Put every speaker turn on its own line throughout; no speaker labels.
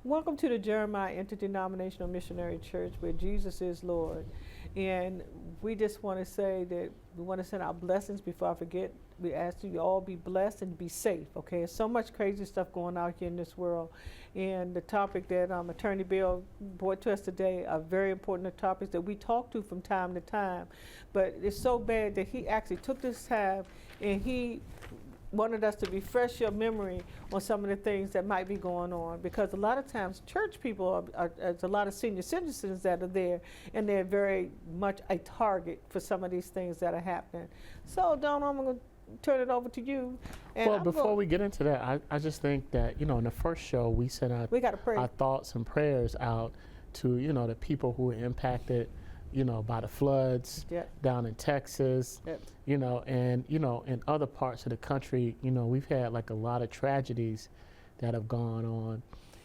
Welcome to the Jeremiah Interdenominational Missionary Church, where Jesus is Lord. And we just want to say that we want to send our blessings. Before I forget, we ask you all be blessed and be safe, okay? There's so much crazy stuff going out here in this world. And the topic that Attorney Bill brought to us today are very important topics that we talk to from time to time. But it's so bad that he actually took this time and he wanted us to refresh your memory on some of the things that might be going on, because a lot of times church people there's a lot of senior citizens that are there, and they're very much a target for some of these things that are happening. So Donald, I'm going to turn it over to you. And
well, before we get into that, I just think that, in the first show we sent out our thoughts and prayers out to, the people who were impacted by the floods down in Texas, and, in other parts of the country, we've had like a lot of tragedies that have gone on.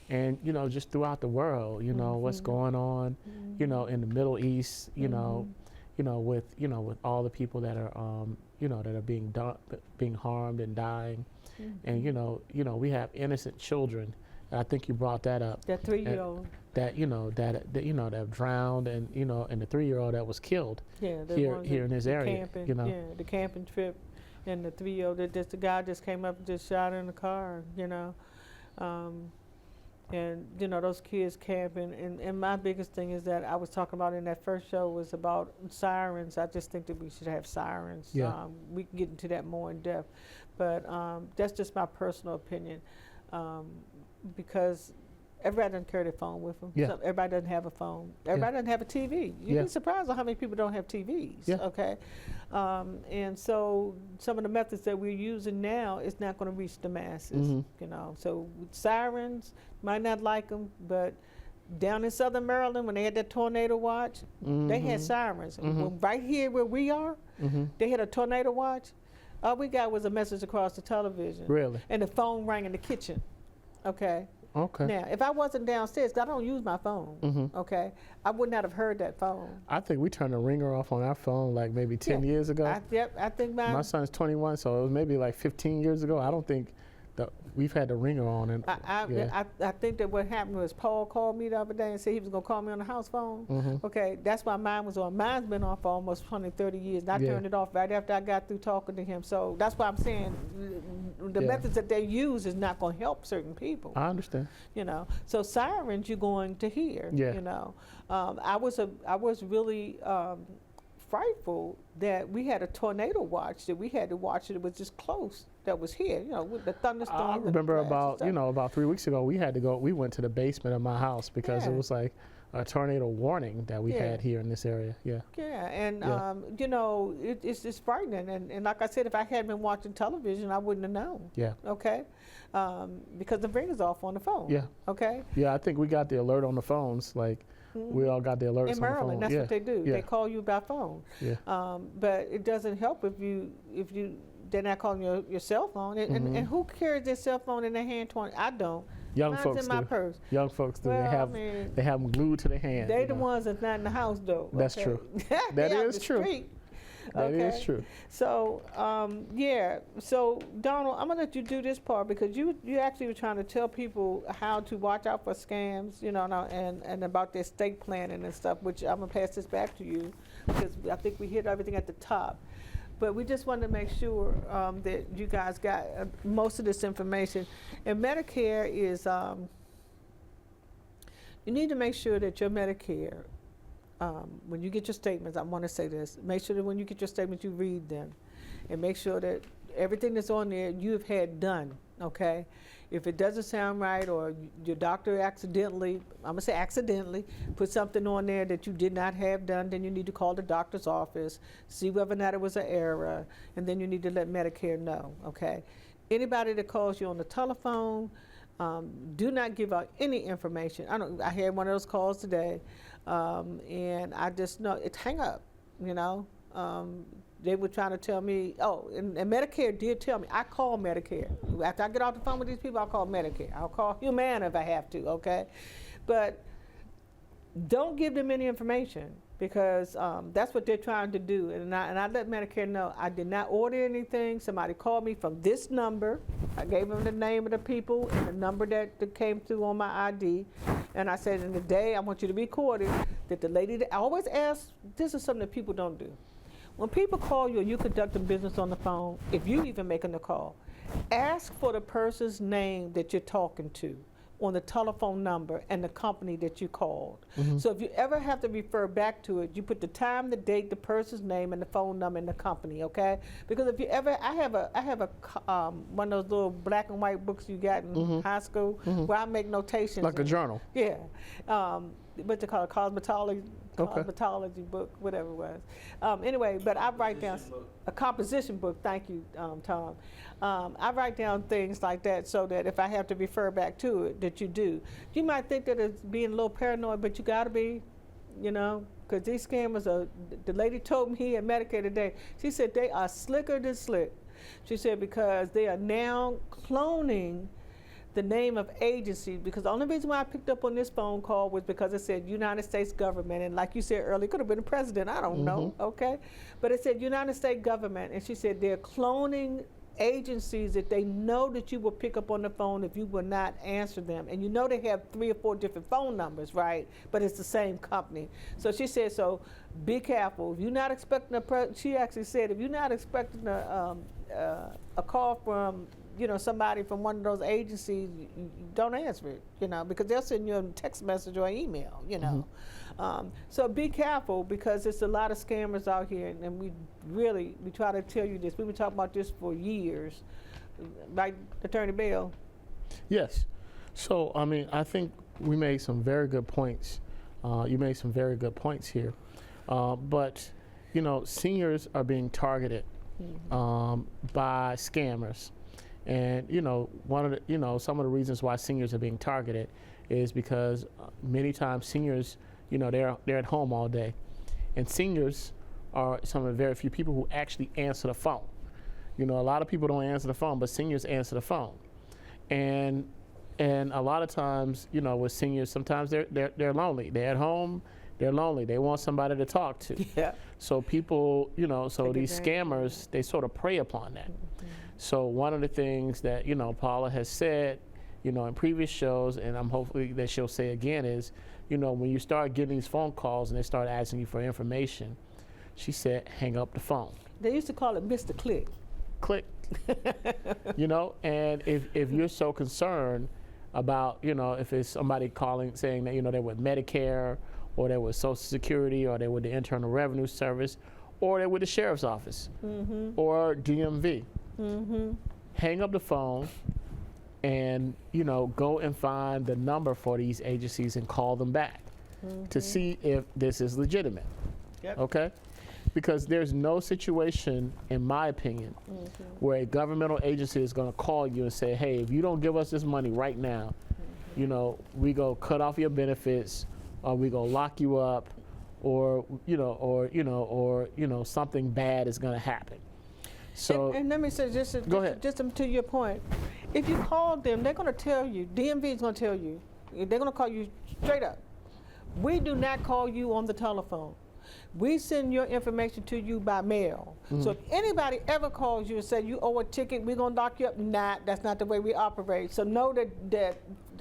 And, just throughout the world, what's going on, in the Middle East, with all the people that are, that are being harmed and dying. And, we have innocent children. And I think you brought that up.
That 3-year-old.
That that have drowned, and and the 3-year-old that was killed here in this area.
Camping, the camping trip, and the 3-year-old the guy just came up and just shot her in the car, and those kids camping, and my biggest thing is that I was talking about in that first show was about sirens. I just think that we should have sirens.
Yeah.
We can get into that more in depth, but that's just my personal opinion, because everybody doesn't carry their phone with them.
Yeah.
So everybody doesn't have a phone. Everybody doesn't have a TV. You'd be surprised at how many people don't have TVs.
Yeah.
Okay, and so some of the methods that we're using now is not going to reach the masses. So with sirens, might not like them, but down in Southern Maryland, when they had that tornado watch, they had sirens. Right here where we are, they had a tornado watch. All we got was a message across the television.
Really?
And the phone rang in the kitchen. Okay.
Okay.
Now, if I wasn't downstairs, 'cause I don't use my phone, okay, I would not have heard that phone.
I think we turned the ringer off on our phone like maybe 10 years ago.
I think
my son's 21, so it was maybe like 15 years ago. I don't think that we've had the ringer on. And
I think that what happened was Paul called me the other day and said he was going to call me on the house phone. Okay, that's why mine was on. Mine's been on for almost 20, 30 years, and I turned it off right after I got through talking to him. So that's why I'm saying the methods that they use is not going to help certain people.
I understand.
So sirens you're going to hear. I was really frightful that we had a tornado watch that we had to watch. It was just close. That was here, with the thunderstorm.
I remember about 3 weeks ago, we had to go. We went to the basement of my house because it was like a tornado warning that we had here in this area.
And it's just frightening. And like I said, if I hadn't been watching television, I wouldn't have known. Okay, because the ringer's off on the phone. Okay.
I think we got the alert on the phones. Like we all got the alerts
in Maryland.
On the phone.
That's what they do. They call you by phone. But it doesn't help if you. They're not calling your cell phone. And who carries their cell phone in their hand? I don't.
Young
Mine's
folks
in my
do.
purse.
Young folks do.
Well,
they have them glued to their hand.
They the ones that's not in the house though.
That's true. That is true. That is true.
So So Donald, I'm gonna let you do this part because you actually were trying to tell people how to watch out for scams, and about their estate planning and stuff. Which I'm gonna pass this back to you because I think we hit everything at the top. But we just wanted to make sure that you guys got most of this information. And Medicare is, you need to make sure that your Medicare, when you get your statements, I want to say this, make sure that when you get your statements, you read them. And make sure that everything that's on there you have had done, okay? If it doesn't sound right or your doctor accidentally, I'm going to say accidentally, put something on there that you did not have done, then you need to call the doctor's office, see whether or not it was an error, and then you need to let Medicare know, okay? Anybody that calls you on the telephone, do not give out any information. I had one of those calls today, and I just know, it's hang up, They were trying to tell me, and Medicare did tell me, I call Medicare. After I get off the phone with these people, I'll call Medicare. I'll call Humana if I have to, okay? But don't give them any information, because that's what they're trying to do. And I let Medicare know I did not order anything. Somebody called me from this number. I gave them the name of the people and the number that came through on my ID. And I said, in the day, I want you to be recorded that the lady that I always ask, this is something that people don't do. When people call you or you conducting business on the phone, if you even making the call, ask for the person's name that you're talking to on the telephone number and the company that you called. So if you ever have to refer back to it, you put the time, the date, the person's name, and the phone number and the company, okay? Because if you ever, I have a one of those little black and white books you got in high school where I make notations.
Like a journal?
Yeah. What they call it, cosmetology book, whatever it was. Anyway, but I write down a composition book. Thank you, Tom. I write down things like that so that if I have to refer back to it, that you do. You might think that it's being a little paranoid, but you got to be, you know, because these scammers are. The lady told me at Medicare today. She said they are slicker than slick. She said because they are now cloning the name of agency, because the only reason why I picked up on this phone call was because it said United States government, and like you said earlier, it could have been the president, I don't know, okay? But it said United States government, and she said they're cloning agencies that they know that you will pick up on the phone if you will not answer them. And you know they have 3 or 4 different phone numbers, right? But it's the same company. So she said, so be careful. If you're not expecting she actually said, if you're not expecting a call from, you know, somebody from one of those agencies, you don't answer it, you know, because they'll send you a text message or an email, you know. So be careful, because there's a lot of scammers out here, and we try to tell you this. We've been talking about this for years. Right, Attorney Bell?
Yes. So, I mean, I think we made some very good points. You made some very good points here. But, you know, seniors are being targeted by scammers. And, you know, some of the reasons why seniors are being targeted is because many times seniors, you know, they're at home all day. And seniors are some of the very few people who actually answer the phone. You know, a lot of people don't answer the phone, but seniors answer the phone. And a lot of times, you know, with seniors, sometimes they're lonely. They're at home, they're lonely. They want somebody to talk to. Yeah. So people, you know, so these scammers, they sort of prey upon that. So one of the things that, you know, Paula has said, you know, in previous shows, and I'm hopefully that she'll say again, is, you know, when you start getting these phone calls and they start asking you for information, she said, hang up the phone.
They used to call it Mr. Click.
Click. You know, and if you're so concerned about, you know, if it's somebody calling saying that, you know, they're with Medicare, or they're with Social Security, or they're with the Internal Revenue Service, or they're with the Sheriff's Office, or DMV. Hang up the phone and, you know, go and find the number for these agencies and call them back to see if this is legitimate. Okay? Because there's no situation, in my opinion, where a governmental agency is going to call you and say, hey, if you don't give us this money right now, you know, we go cut off your benefits, or we go lock you up, or something bad is going to happen. So
and let me say, just to your point, if you call them, they're going to tell you, DMV is going to tell you, they're going to call you straight up. We do not call you on the telephone. We send your information to you by mail. So if anybody ever calls you and say you owe a ticket, we're going to lock you up, that's not the way we operate. So know that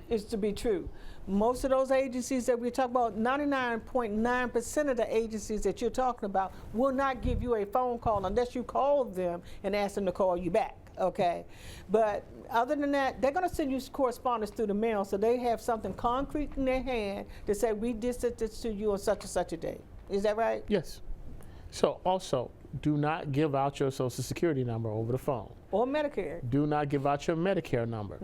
is to be true. Most of those agencies that we talk about, 99.9% of the agencies that you're talking about will not give you a phone call unless you call them and ask them to call you back, okay? But other than that, they're going to send you correspondence through the mail, so they have something concrete in their hand to say, we did this to you on such and such a day. Is that right?
Yes. So also, do not give out your Social Security number over the phone.
Or Medicare.
Do not give out your Medicare number.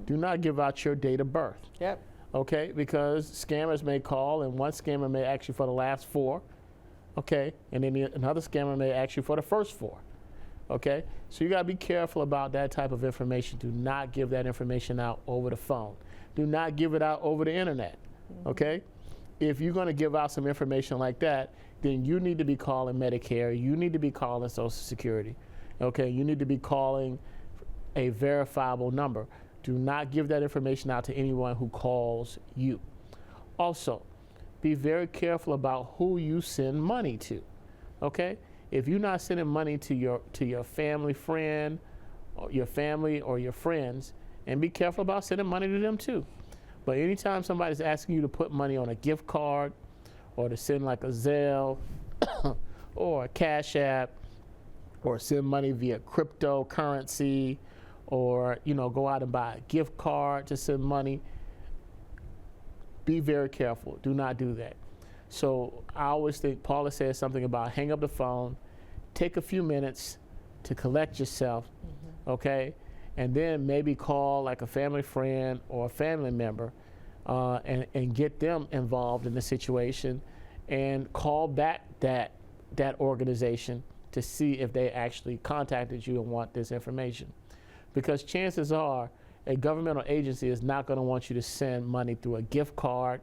Do not give out your date of birth.
Yep.
Okay, because scammers may call, and one scammer may ask you for the last 4, okay, and then another scammer may ask you for the first 4, okay? So you gotta be careful about that type of information. Do not give that information out over the phone. Do not give it out over the internet, okay? If you're gonna give out some information like that, then you need to be calling Medicare, you need to be calling Social Security, okay? You need to be calling a verifiable number. Do not give that information out to anyone who calls you. Also, be very careful about who you send money to, okay? If you're not sending money to your family friend, or your family or your friends, and be careful about sending money to them too. But anytime somebody's asking you to put money on a gift card, or to send like a Zelle, or a Cash App, or send money via cryptocurrency, or go out and buy a gift card to send money, be very careful. Do not do that. So I always think Paula says something about hang up the phone, take a few minutes to collect yourself, okay? And then maybe call like a family friend or a family member and get them involved in the situation, and call back that organization to see if they actually contacted you and want this information. Because chances are a governmental agency is not going to want you to send money through a gift card.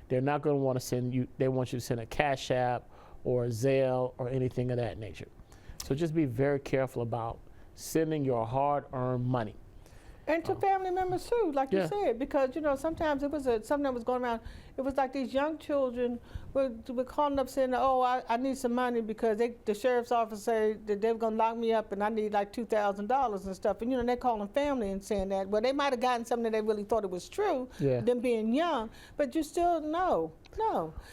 They're not going to want to send you, they want you to send a Cash App or a Zelle or anything of that nature. So just be very careful about sending your hard-earned money.
And to family members too, like you said, because sometimes it was something that was going around. It was like these young children were calling up saying, "Oh, I need some money because the sheriff's office said that they were going to lock me up and I need like $2,000 and stuff." And they're calling family and saying that. Well, they might have gotten something that they really thought it was true, them being young, but you still no.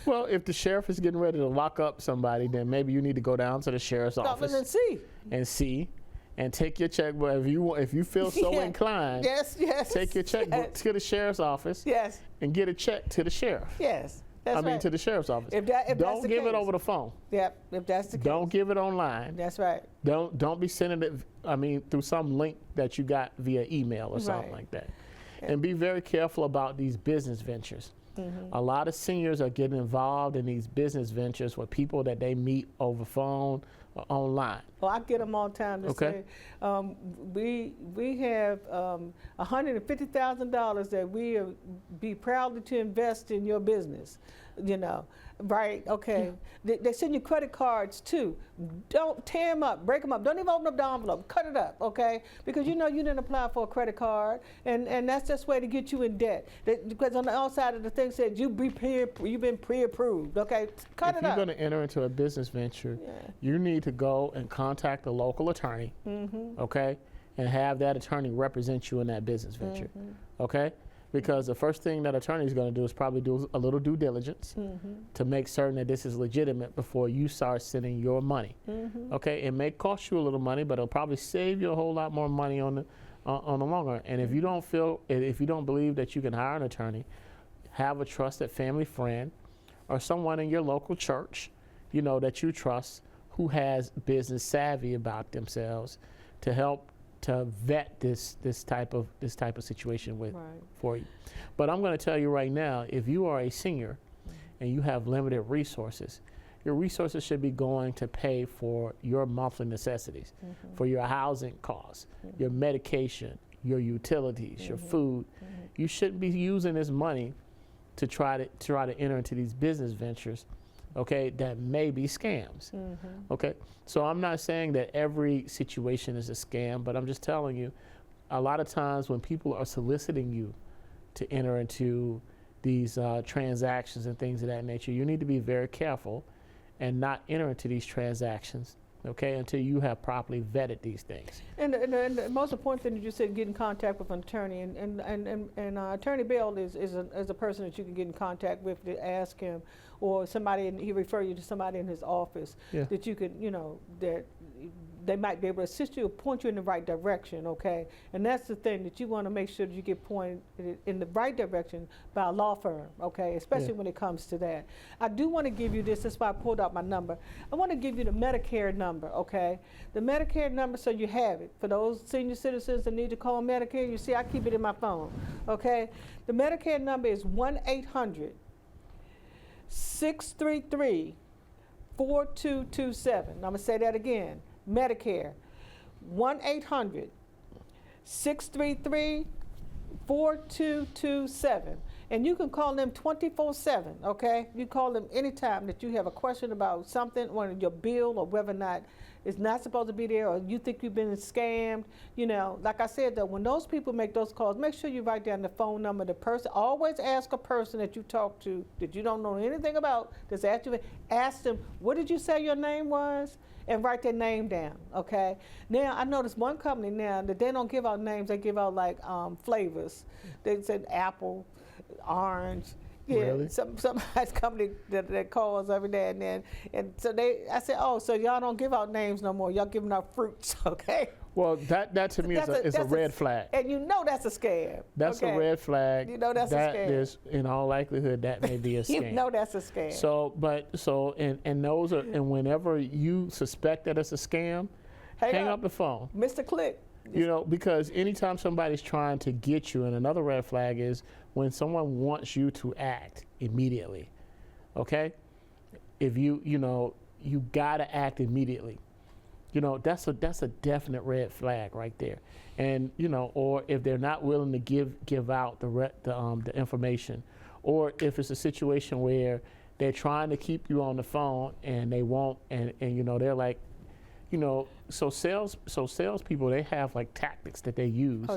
Well, if the sheriff is getting ready to lock up somebody, then maybe you need to go down to the sheriff's office and see. And take your checkbook if you feel so inclined.
Yes.
Take your checkbook to the sheriff's office.
Yes.
And get a check to the sheriff.
Yes.
I mean to the sheriff's office.
If
don't give it over the phone.
Yep. If that's the case.
Don't give it online.
That's right.
Don't be sending it. Through some link that you got via email or something like that. And be very careful about these business ventures. A lot of seniors are getting involved in these business ventures with people that they meet over phone or online.
Well, I get them all the time to say, we have $150,000 that we be proud to invest in your business, right? Okay. Yeah. They send you credit cards too. Don't tear them up, break them up. Don't even open up the envelope, cut it up, okay? Because you didn't apply for a credit card, and that's just a way to get you in debt. Because on the outside of the thing said you've been pre-approved, okay? Cut it up.
If you're going to enter into a business venture, you need to go and contact a local attorney, okay? And have that attorney represent you in that business venture, okay? Because the first thing that attorney is going to do is probably do a little due diligence to make certain that this is legitimate before you start sending your money. Okay, it may cost you a little money, but it'll probably save you a whole lot more money on the long run. And if you don't believe that you can hire an attorney, have a trusted family friend or someone in your local church, that you trust, who has business savvy about themselves to help to vet this type of situation for you. But I'm going to tell you right now, if you are a senior and you have limited resources, your resources should be going to pay for your monthly necessities, for your housing costs, your medication, your utilities, your food. You shouldn't be using this money to try to enter into these business ventures, okay, that may be scams. Okay, so I'm not saying that every situation is a scam, but I'm just telling you, a lot of times when people are soliciting you to enter into these transactions and things of that nature, you need to be very careful and not enter into these transactions, okay, until you have properly vetted these things.
And the most important thing that you said, get in contact with an attorney, and Attorney Bell is a person that you can get in contact with to ask him, or somebody, he refer you to somebody in his office that you could, that they might be able to assist you or point you in the right direction, okay? And that's the thing, that you want to make sure that you get pointed in the right direction by a law firm, okay? Especially when it comes to that. I do want to give you this. That's why I pulled out my number. I want to give you the Medicare number, okay? The Medicare number, so you have it. For those senior citizens that need to call Medicare, you see I keep it in my phone, okay? The Medicare number is 1-800-633-4227. I'm going to say that again. Medicare, 1-800-633-4227. And you can call them 24/7, okay? You call them anytime that you have a question about something, or your bill, or whether or not it's not supposed to be there, or you think you've been scammed. You know, like I said, though, when those people make those calls, make sure you write down the phone number of the person. Always ask a person that you talk to that you don't know anything about, that's asked you, ask them, what did you say your name was? And write their name down, okay? Now, I noticed one company now that they don't give out names, they give out like flavors. They said apple, orange. Yeah,
really?
Some company that calls every day and then, and so I said, oh, so y'all don't give out names no more. Y'all giving out fruits, okay?
Well, that to me is a red flag.
And you know that's a scam.
That's
okay?
a red flag.
You know that's a scam.
There's, in all likelihood, that may be a scam.
You know that's a scam.
And those are, and whenever you suspect that it's a scam, hang up the phone.
Mr. Click.
You know, because anytime somebody's trying to get you, and another red flag is when someone wants you to act immediately, okay? If you gotta act immediately. You know, that's a definite red flag right there. And, you know, or if they're not willing to give out the information, or if it's a situation where they're trying to keep you on the phone and they won't, and you know, they're like, you know, so salespeople, they have like tactics that they use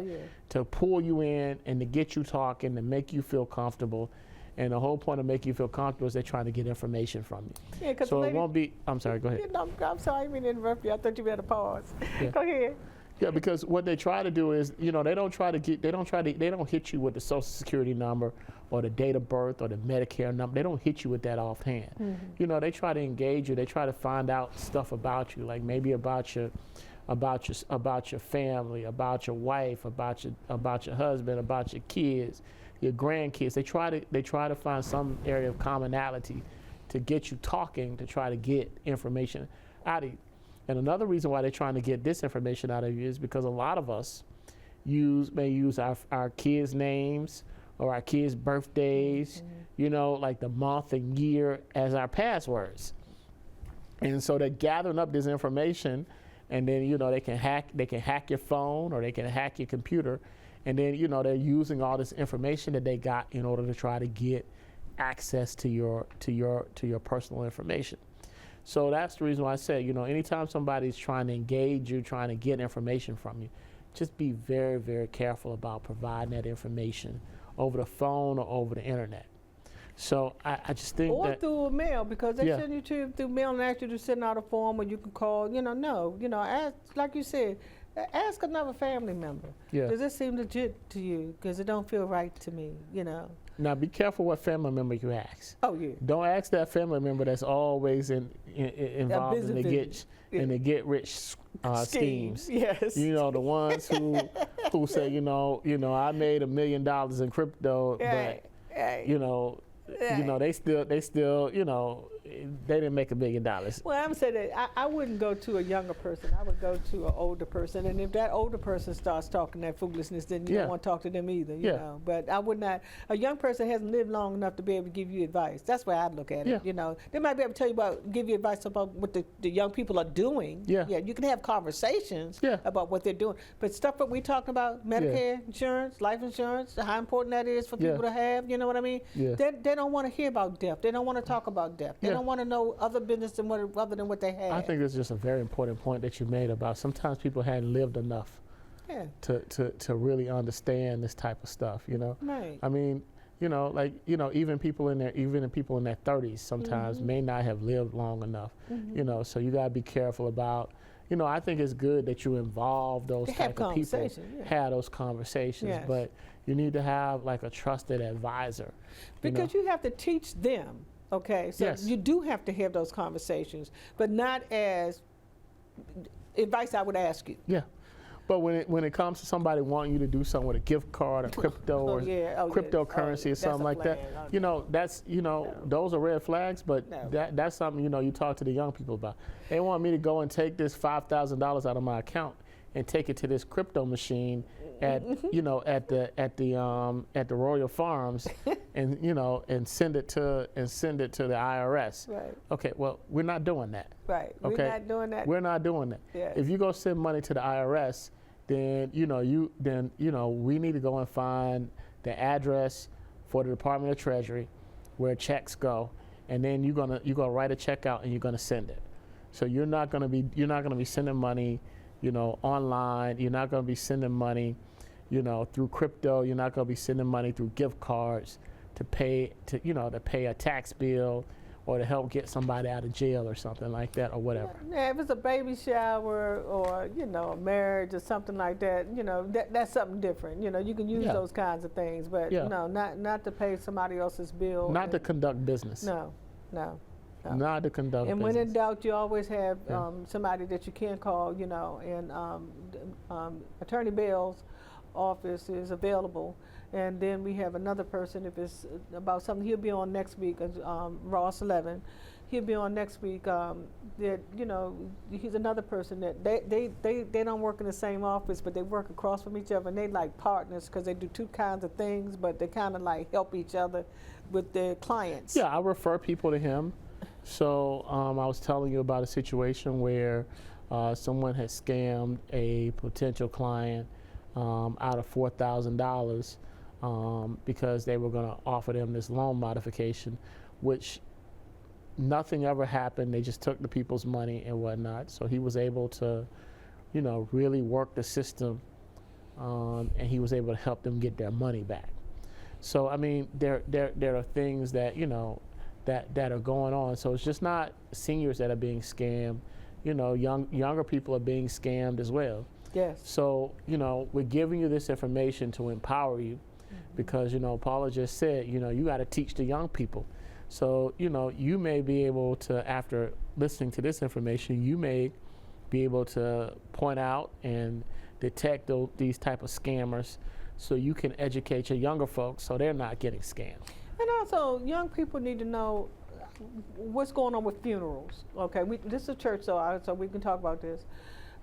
to pull you in and to get you talking, to make you feel comfortable. And the whole point of making you feel comfortable is they're trying to get information from you.
Yeah,
so it won't be, I'm sorry, go ahead.
I'm sorry, I didn't mean to interrupt you. I thought you had a pause.
Yeah.
Go ahead.
Yeah, because what they try to do is, you know, they don't hit you with the Social Security number or the date of birth or the Medicare number. They don't hit you with that offhand. Mm-hmm. You know, they try to engage you. They try to find out stuff about you, like maybe about your family, about your wife, about your husband, about your kids, your grandkids. They try to find some area of commonality to get you talking, to try to get information out of you. And another reason why they're trying to get this information out of you is because a lot of us may use our kids' names or our kids' birthdays, you know, like the month and year as our passwords. And so they're gathering up this information, and then, you know, they can hack your phone, or they can hack your computer, and then, you know, they're using all this information that they got in order to try to get access to your personal information. So that's the reason why I say, you know, anytime somebody's trying to engage you, trying to get information from you, just be very, very careful about providing that information over the phone or over the internet. So I just think
or
that,
through a mail, because they send you through mail and ask you to send out a form, or you can call. Ask, like you said, ask another family member. Yeah. Does this seem legit to you? Because it don't feel right to me. You know.
Now be careful what family member you ask.
Oh yeah.
Don't ask that family member that's always involved in the get rich schemes.
Yes.
You know, the ones who say, you know, I made $1 million in crypto, but you know, they still, you know, they didn't make $1 million.
Well, I'm saying that I wouldn't go to a younger person. I would go to an older person. And if that older person starts talking that foolishness, then you don't want to talk to them either, you know. But I would not. A young person hasn't lived long enough to be able to give you advice. That's why I look at it, you know. They might be able to tell you give you advice about what the young people are doing. Yeah, you can have conversations about what they're doing. But stuff that we talking about, Medicare insurance, life insurance, how important that is for people to have, you know what I mean? Yeah. They don't want to hear about death. They don't want to talk about death. They don't want to know other business other than what they have.
I think this is just a very important point that you made about sometimes people hadn't lived enough to really understand this type of stuff, you know? Right. I mean, you know, like, you know, even people in their 30s sometimes may not have lived long enough, you know, so you got to be careful about, you know, I think it's good that you involve those type of people, have those conversations, but you need to have like a trusted advisor.
Because you have to teach them. Okay, so you do have to have those conversations, but not as advice I would ask you.
Yeah, but when it comes to somebody wanting you to do something with a gift card or crypto or cryptocurrency or something like that, you know, that's, you know, those are red flags, but that's something, you know, you talk to the young people about. They want me to go and take this $5,000 out of my account and take it to this crypto machine at the Royal Farms and, you know, and send it to the IRS. Right. Okay, well, we're not doing that.
Right. Okay? We're not doing that.
We're not doing that. Yeah. If you go send money to the IRS, then we need to go and find the address for the Department of Treasury, where checks go, and then you're gonna write a check out and you're gonna send it. So you're not gonna be sending money, online. You're not gonna be sending money, through crypto. You're not gonna be sending money through gift cards to pay a tax bill, or to help get somebody out of jail or something like that, or whatever.
Yeah, if it's a baby shower or a marriage or something like that, that's something different. You can use those kinds of things, but no, not to pay somebody else's bill.
Not to conduct business.
No.
Not to conduct
and
business.
when in doubt, you always have somebody that you can call, and Attorney Bell's office is available. And then we have another person, if it's about something, he'll be on next week, Ross 11. He'll be on next week. That he's another person that they don't work in the same office, but they work across from each other, and they like partners because they do two kinds of things, but they kind of like help each other with their clients.
Yeah, I refer people to him. So I was telling you about a situation where someone had scammed a potential client out of $4,000. Because they were going to offer them this loan modification, which nothing ever happened. They just took the people's money and whatnot. So he was able to, really work the system, and he was able to help them get their money back. So I mean, there are things that that are going on. So it's just not seniors that are being scammed. Younger people are being scammed as well.
Yes.
So we're giving you this information to empower you. Because Paula just said, you got to teach the young people. So you may be able to, after listening to this information, you may be able to point out and detect these type of scammers, so you can educate your younger folks so they're not getting scammed.
And also, young people need to know what's going on with funerals. Okay, this is a church, so we can talk about this.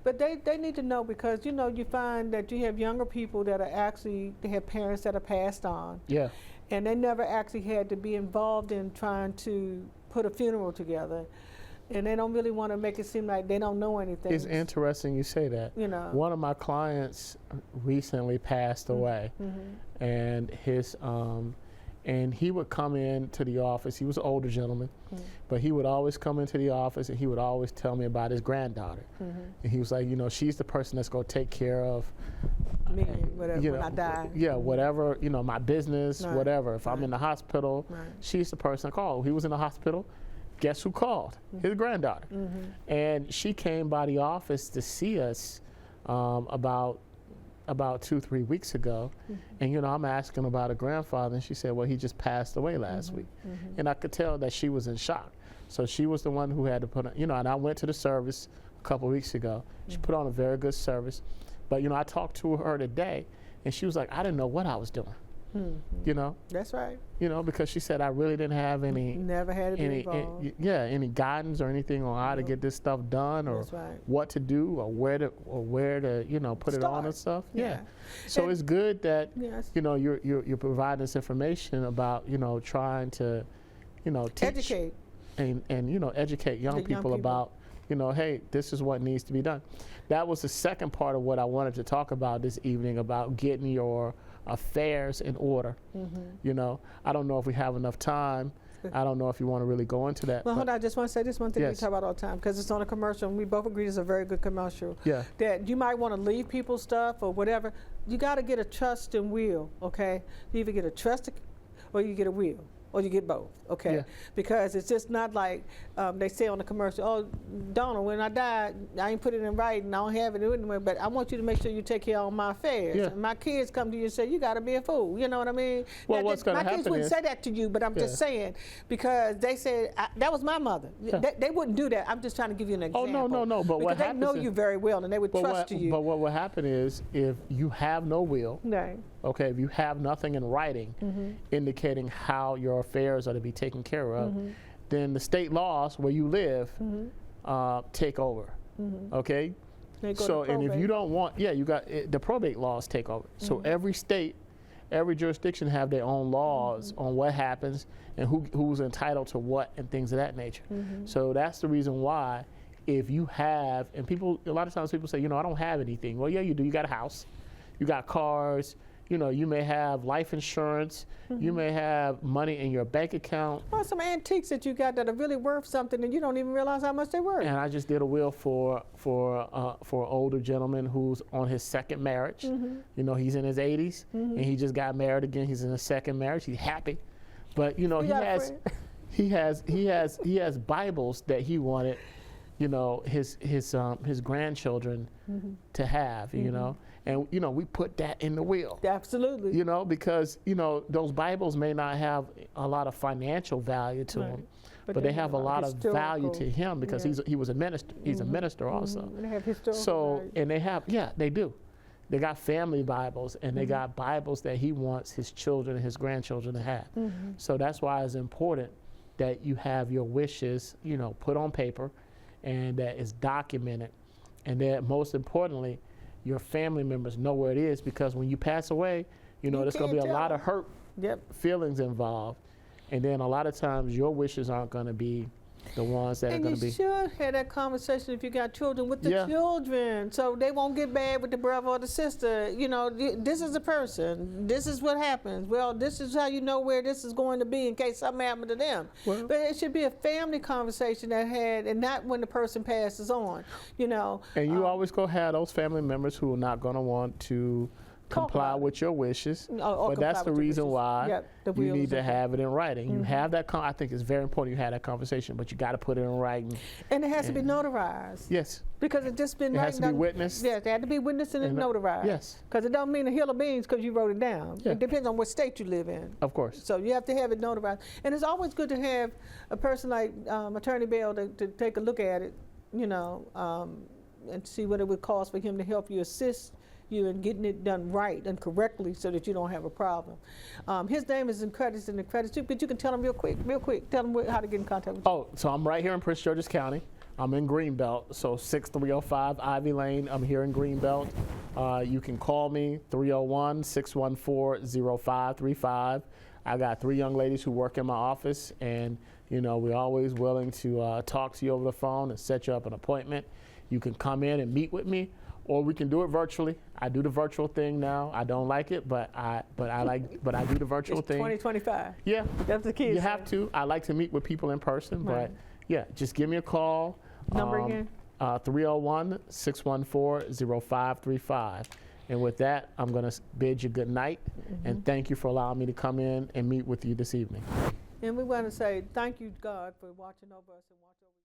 But they need to know, because you find that you have younger people that are actually, they have parents that are passed on.
Yeah.
And they never actually had to be involved in trying to put a funeral together. And they don't really want to make it seem like they don't know anything.
It's interesting you say that. One of my clients recently passed away, and his and he would come into the office. He was an older gentleman, but he would always come into the office, and he would always tell me about his granddaughter. And he was like, she's the person that's going to take care of
me, whatever, when I die.
Yeah, whatever, my business, whatever. If I'm in the hospital, she's the person I call. He was in the hospital. Guess who called? His granddaughter. And she came by the office to see us about 2-3 weeks ago, and I'm asking about her grandfather, and she said, well, he just passed away last week. And I could tell that she was in shock. So she was the one who had to put on, and I went to the service a couple of weeks ago. She put on a very good service, but I talked to her today, and she was like, I didn't know what I was doing.
That's right.
Because she said I really didn't have any.
Never had to be involved.
Any guidance or anything on how to get this stuff done, or what to do, or where to put it on and stuff. Yeah. So it's good that you're providing this information about trying to teach
educate
and educate young people about hey, this is what needs to be done. That was the second part of what I wanted to talk about this evening, about getting your affairs in order. I don't know if we have enough time. I don't know if you want to really go into that.
Well, hold on. I just want to say this one thing we talk about all the time, because it's on a commercial, and we both agree it's a very good commercial.
Yeah.
That you might want to leave people's stuff or whatever. You got to get a trust and will, okay? You either get a trust or you get a will. Or you get both, okay?
Yeah.
Because it's just not like they say on the commercial, oh, Donald, when I die, I ain't put it in writing, I don't have it anywhere, but I want you to make sure you take care of all my affairs.
Yeah.
And my kids come to you and say, you got to be a fool, you know what I mean?
Well, what's going to happen is...
My kids wouldn't say that to you, but I'm just saying, because they said, that was my mother. Yeah. They wouldn't do that. I'm just trying to give you an example.
Oh, no, but what happens
because they know you very well, and they would trust you.
But what will happen is, if you have no will, okay, if you have nothing in writing indicating how your affairs are to be taken care of, then the state laws where you live take over, okay? So, and if you don't want, you got the probate laws take over. So every state, every jurisdiction have their own laws on what happens and who's entitled to what and things of that nature. So that's the reason why, if you have, and people, a lot of times people say, I don't have anything. Well, yeah, you do. You got a house, you got cars, you know, you may have life insurance, you may have money in your bank account.
Or some antiques that you got that are really worth something and you don't even realize how much they're worth.
And I just did a will for an older gentleman who's on his second marriage. You know, he's in his 80s and he just got married again. He's in his second marriage. He's happy, but you know, he has Bibles that he wanted, you know, his grandchildren to have, you know. And, you know, we put that in the will.
Absolutely.
You know, because, you know, those Bibles may not have a lot of financial value to them, but they have a lot of value to him because he was a minister. He's a minister also.
And they have historical value.
And they have, they do. They got family Bibles and they got Bibles that he wants his children and his grandchildren to have. So that's why it's important that you have your wishes, you know, put on paper and that is documented. And that most importantly, your family members know where it is, because when you pass away, you know, there's going to be a lot of hurt feelings involved. And then a lot of times your wishes aren't going to be the ones that are going to be.
And you should have that conversation if you got children with the children, so they won't get bad with the brother or the sister. You know, this is a person. This is what happens. Well, this is how you know where this is going to be in case something happened to them. Well, but it should be a family conversation that had, and not when the person passes on. You know.
And you always go have those family members who are not going to want to comply with your wishes, but that's the reason why you need to have it in writing. You have that, I think it's very important you have that conversation, but you got to put it in writing.
And it has to be notarized.
Yes.
Because it just been
it has to be witnessed.
Yes, it had to be witnessed and notarized.
Yes.
Because it don't mean a hill of beans because you wrote it down. It depends on what state you live in.
Of course.
So you have to have it notarized. And it's always good to have a person like Attorney Bell to take a look at it, you know, and see what it would cost for him to help you, assist you in getting it done right and correctly so that you don't have a problem. His name is in the credits too, but you can tell him real quick. Tell him how to get in contact with you.
Oh, so I'm right here in Prince George's County. I'm in Greenbelt, so 6305 Ivy Lane. I'm here in Greenbelt. You can call me, 301-614-0535. I got 3 young ladies who work in my office, and you know, we're always willing to talk to you over the phone and set you up an appointment. You can come in and meet with me, or we can do it virtually. I do the virtual thing now. I don't like it, but I do the virtual thing.
2025.
Yeah,
that's the key.
You have to. I like to meet with people in person, but yeah, just give me a call.
Number again?
301-614-0535. And with that, I'm going to bid you good night, and thank you for allowing me to come in and meet with you this evening.
And we want to say thank you, God, for watching over us and watching over